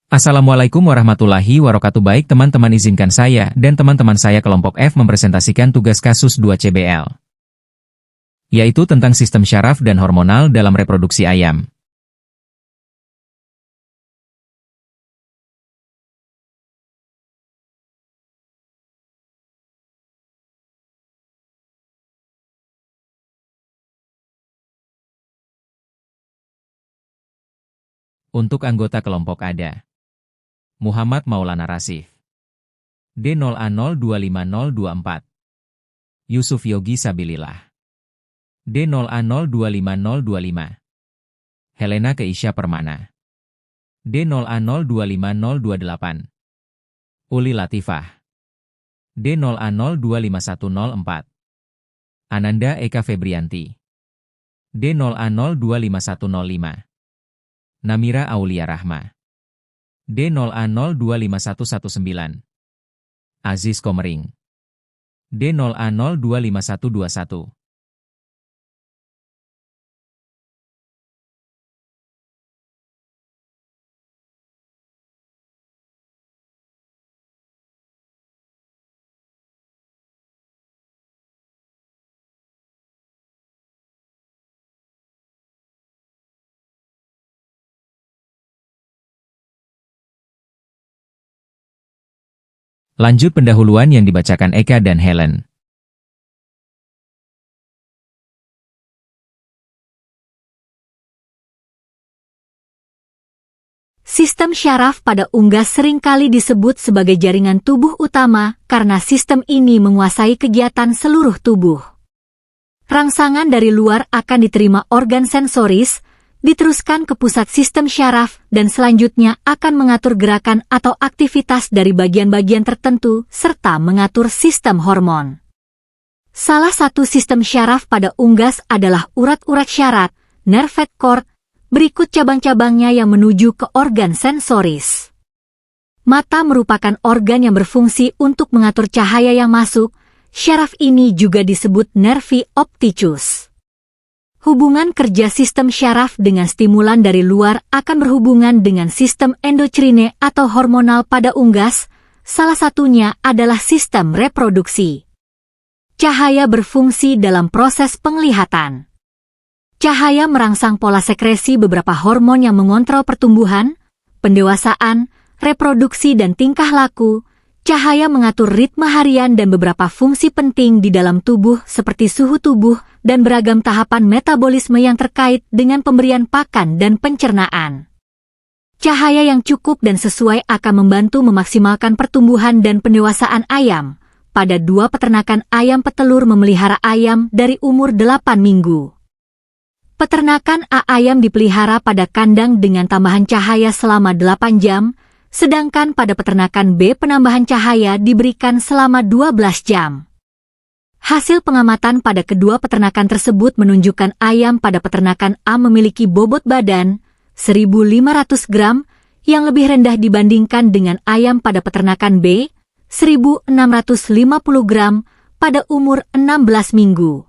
Assalamualaikum warahmatullahi wabarakatuh. Baik teman-teman, izinkan saya dan teman-teman saya kelompok F mempresentasikan tugas kasus 2 CBL, yaitu tentang sistem syaraf dan hormonal dalam reproduksi ayam. Untuk anggota kelompok ada Muhammad Maulana Rasif, D0A025024, Yusuf Yogi Sabilillah, D0A025025, Helena Keisha Permana, D0A025028, Uli Latifah, D0A025104, Ananda Eka Febrianti, D0A025105, Namira Aulia Rahma, D0A025119, Aziz Komering, D0A025121. Lanjut pendahuluan yang dibacakan Eka dan Helen. Sistem syaraf pada unggas seringkali disebut sebagai jaringan tubuh utama karena sistem ini menguasai kegiatan seluruh tubuh. Rangsangan dari luar akan diterima organ sensoris, diteruskan ke pusat sistem syaraf, dan selanjutnya akan mengatur gerakan atau aktivitas dari bagian-bagian tertentu, serta mengatur sistem hormon. Salah satu sistem syaraf pada unggas adalah urat-urat syarat, nerve cord, berikut cabang-cabangnya yang menuju ke organ sensoris. Mata merupakan organ yang berfungsi untuk mengatur cahaya yang masuk, syaraf ini juga disebut nervi opticus. Hubungan kerja sistem syaraf dengan stimulan dari luar akan berhubungan dengan sistem endokrine atau hormonal pada unggas, salah satunya adalah sistem reproduksi. Cahaya berfungsi dalam proses penglihatan. Cahaya merangsang pola sekresi beberapa hormon yang mengontrol pertumbuhan, pendewasaan, reproduksi dan tingkah laku. Cahaya mengatur ritme harian dan beberapa fungsi penting di dalam tubuh seperti suhu tubuh dan beragam tahapan metabolisme yang terkait dengan pemberian pakan dan pencernaan. Cahaya yang cukup dan sesuai akan membantu memaksimalkan pertumbuhan dan pendewasaan ayam. Pada 2 peternakan ayam petelur memelihara ayam dari umur 8 minggu. Peternakan A ayam dipelihara pada kandang dengan tambahan cahaya selama 8 jam, sedangkan pada peternakan B penambahan cahaya diberikan selama 12 jam. Hasil pengamatan pada kedua peternakan tersebut menunjukkan ayam pada peternakan A memiliki bobot badan 1.500 gram yang lebih rendah dibandingkan dengan ayam pada peternakan B 1.650 gram pada umur 16 minggu.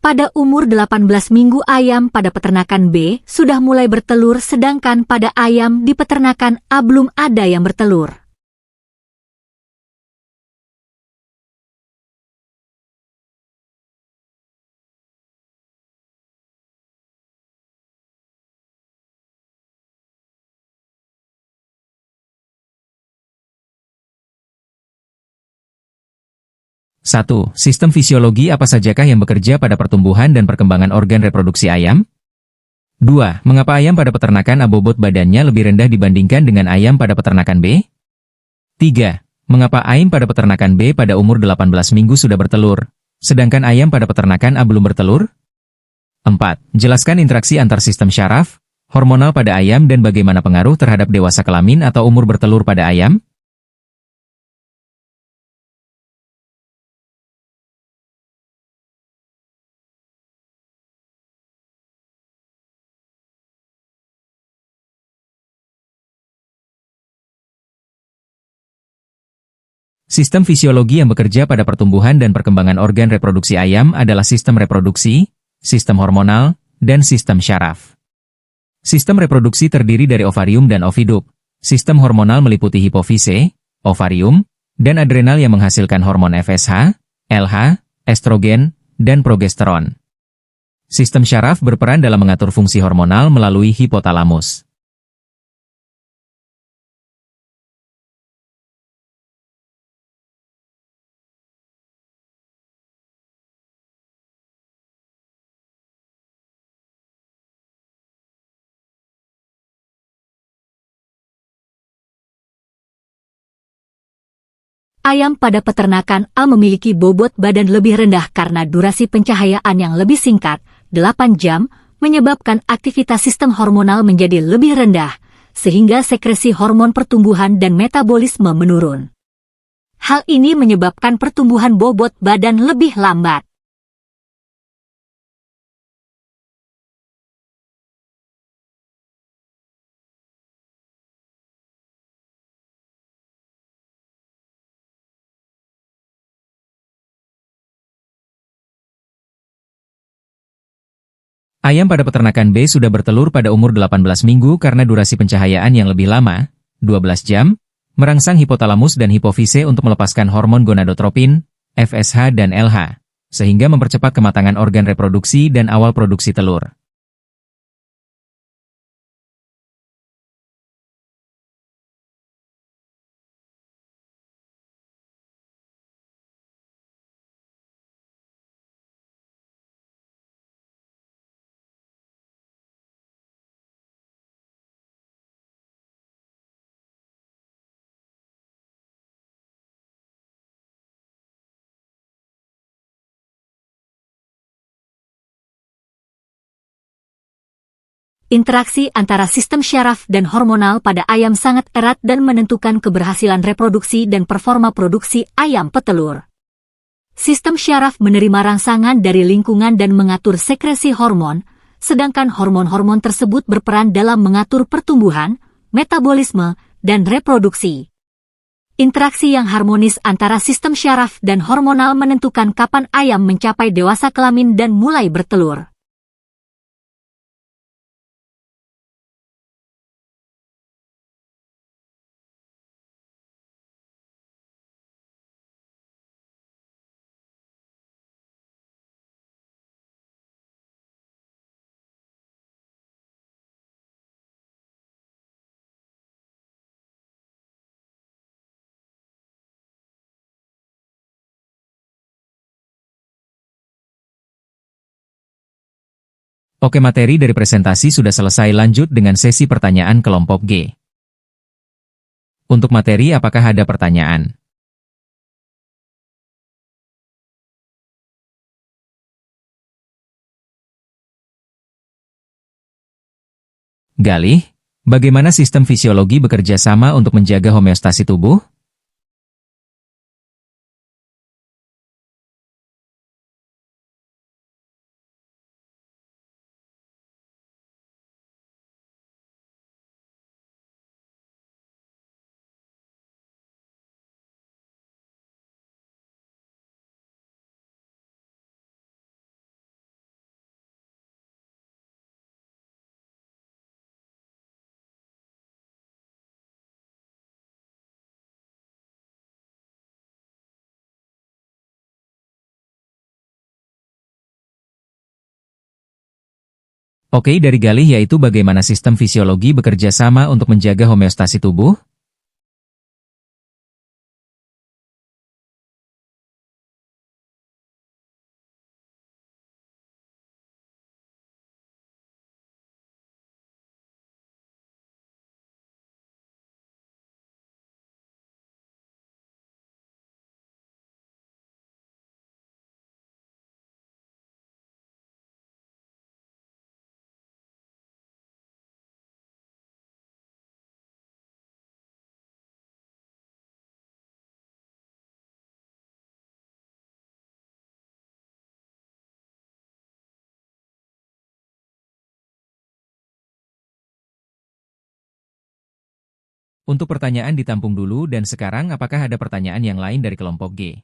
Pada umur 18 minggu ayam pada peternakan B sudah mulai bertelur, sedangkan pada ayam di peternakan A belum ada yang bertelur. Satu. Sistem fisiologi apa sajakah yang bekerja pada pertumbuhan dan perkembangan organ reproduksi ayam? 2. Mengapa ayam pada peternakan A bobot badannya lebih rendah dibandingkan dengan ayam pada peternakan B? 3. Mengapa ayam pada peternakan B pada umur 18 minggu sudah bertelur, sedangkan ayam pada peternakan A belum bertelur? 4. Jelaskan interaksi antar sistem syaraf, hormonal pada ayam dan bagaimana pengaruh terhadap dewasa kelamin atau umur bertelur pada ayam? Sistem fisiologi yang bekerja pada pertumbuhan dan perkembangan organ reproduksi ayam adalah sistem reproduksi, sistem hormonal, dan sistem syaraf. Sistem reproduksi terdiri dari ovarium dan oviduk, Sistem hormonal meliputi hipofise, ovarium, dan adrenal yang menghasilkan hormon FSH, LH, estrogen, dan progesteron. Sistem syaraf berperan dalam mengatur fungsi hormonal melalui hipotalamus. Ayam pada peternakan A memiliki bobot badan lebih rendah karena durasi pencahayaan yang lebih singkat, 8 jam, menyebabkan aktivitas sistem hormonal menjadi lebih rendah, sehingga sekresi hormon pertumbuhan dan metabolisme menurun. Hal ini menyebabkan pertumbuhan bobot badan lebih lambat. Ayam pada peternakan B sudah bertelur pada umur 18 minggu karena durasi pencahayaan yang lebih lama, 12 jam, merangsang hipotalamus dan hipofise untuk melepaskan hormon gonadotropin, FSH dan LH, sehingga mempercepat kematangan organ reproduksi dan awal produksi telur. Interaksi antara sistem syaraf dan hormonal pada ayam sangat erat dan menentukan keberhasilan reproduksi dan performa produksi ayam petelur. Sistem syaraf menerima rangsangan dari lingkungan dan mengatur sekresi hormon, sedangkan hormon-hormon tersebut berperan dalam mengatur pertumbuhan, metabolisme, dan reproduksi. Interaksi yang harmonis antara sistem syaraf dan hormonal menentukan kapan ayam mencapai dewasa kelamin dan mulai bertelur. Oke, materi dari presentasi sudah selesai, lanjut dengan sesi pertanyaan kelompok G. Untuk materi, apakah ada pertanyaan? Galih, bagaimana sistem fisiologi bekerja sama untuk menjaga homeostasi tubuh? Oke, dari Galih, yaitu bagaimana sistem fisiologi bekerja sama untuk menjaga homeostasi tubuh? Untuk pertanyaan ditampung dulu, dan sekarang apakah ada pertanyaan yang lain dari kelompok G?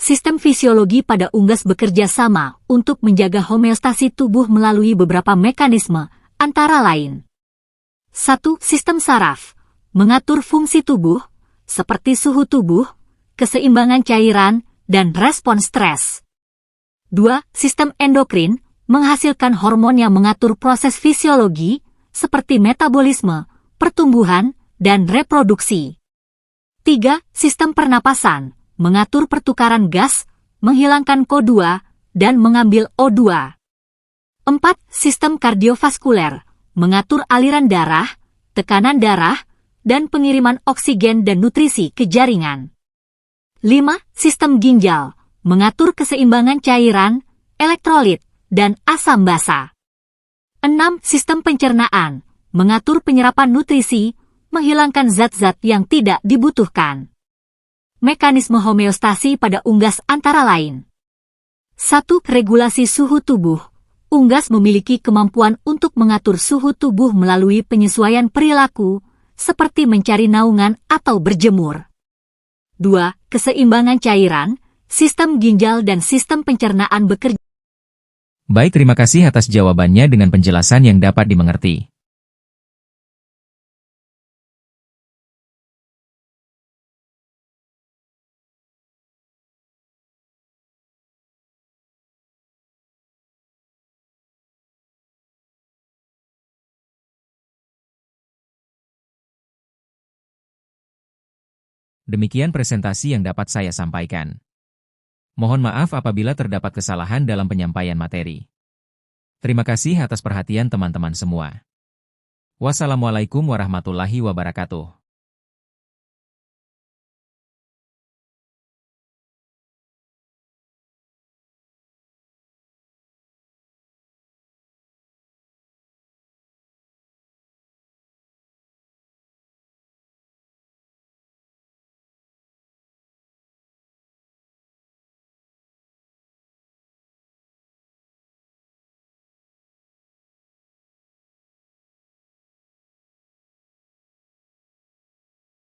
sistem fisiologi pada unggas bekerja sama untuk menjaga homeostasi tubuh melalui beberapa mekanisme, antara lain. 1. Sistem saraf, mengatur fungsi tubuh, seperti suhu tubuh, keseimbangan cairan, dan respon stres. 2. Sistem endokrin, menghasilkan hormon yang mengatur proses fisiologi, seperti metabolisme, pertumbuhan, dan reproduksi. 3. Sistem pernapasan, mengatur pertukaran gas, menghilangkan CO2, dan mengambil O2. 4. Sistem kardiovaskuler, mengatur aliran darah, tekanan darah, dan pengiriman oksigen dan nutrisi ke jaringan. 5. Sistem ginjal, mengatur keseimbangan cairan, elektrolit, dan asam basa. 6. Sistem pencernaan, mengatur penyerapan nutrisi, menghilangkan zat-zat yang tidak dibutuhkan. Mekanisme homeostasi pada unggas antara lain. 1. Regulasi suhu tubuh. Unggas memiliki kemampuan untuk mengatur suhu tubuh melalui penyesuaian perilaku, seperti mencari naungan atau berjemur. 2. Keseimbangan cairan, sistem ginjal dan sistem pencernaan bekerja. Baik, terima kasih atas jawabannya dengan penjelasan yang dapat dimengerti. Demikian presentasi yang dapat saya sampaikan. Mohon maaf apabila terdapat kesalahan dalam penyampaian materi. Terima kasih atas perhatian teman-teman semua. Wassalamualaikum warahmatullahi wabarakatuh.